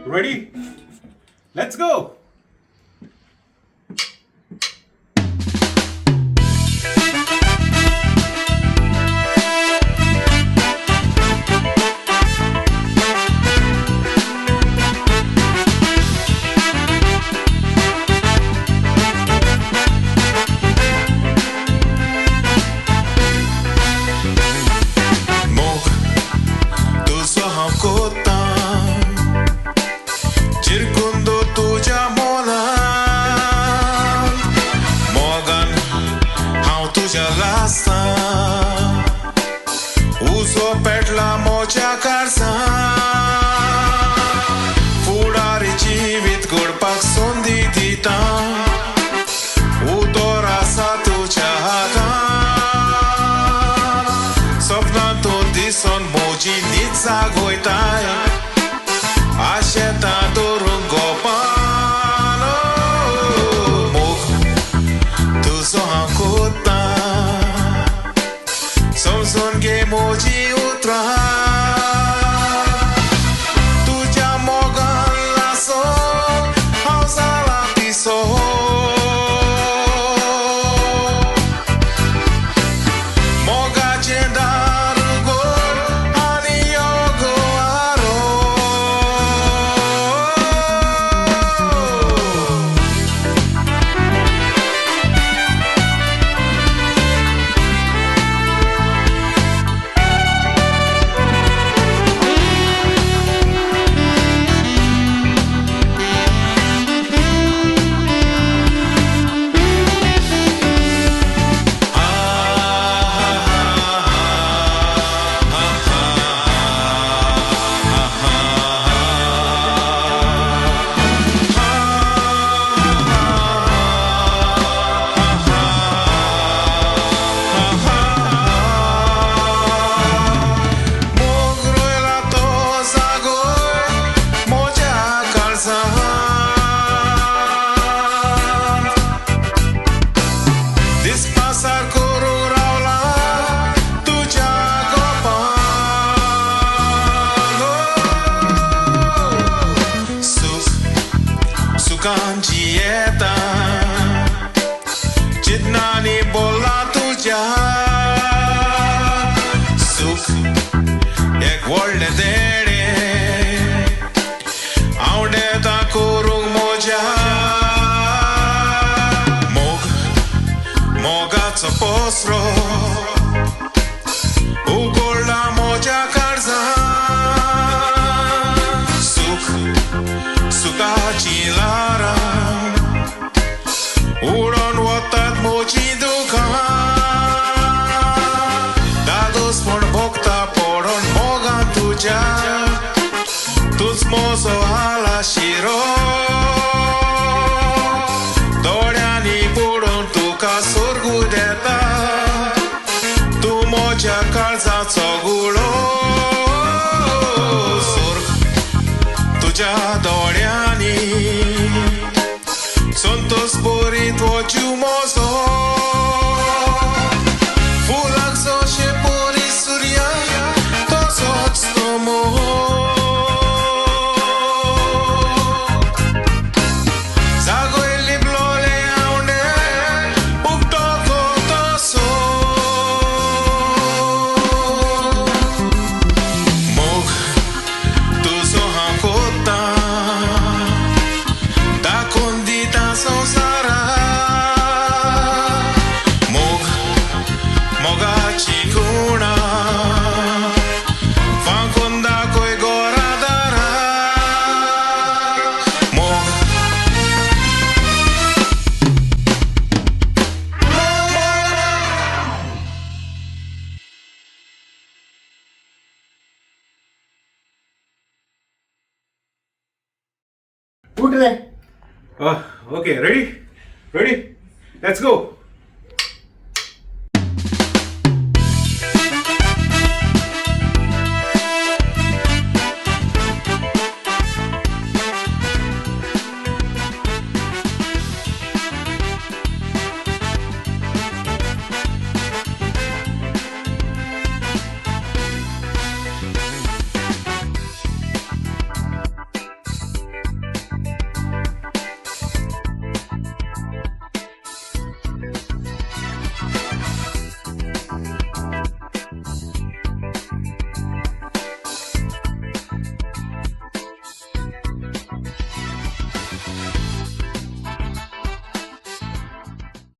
Ready? Let's go! Jirkun tuja monant, Mogan, Hanv tuja lastam, Utor petla Mojea kalzant, Fuddari jivit godpak sondi ditam, Utor assa hatant, Sopnant dissun moji zagoitai, Axetam dorunk gopant, tuzo Somzun moji Utor, Tujea Mogan lastam, dissun. Dieta, jitnani bola Tujea, sukh ek world dede, aude ta korung Mojea, moga posro, ugola Mojea kalzant, suka chilara. Uron watat moji dukan, dados por bokta poron Mogan Tujea, tus mozo ala shiro, doriani poron tuka sorgudeta, tu Mojea kalzant sogulo, sorg Tujea doriani. Sunt sporit očiumoso, fulakso še pori surya, to sotstomo. Zagoili blole aune, uptoko toso. Mog, tuzo hatant. Okay, ready? Ready? Let's go!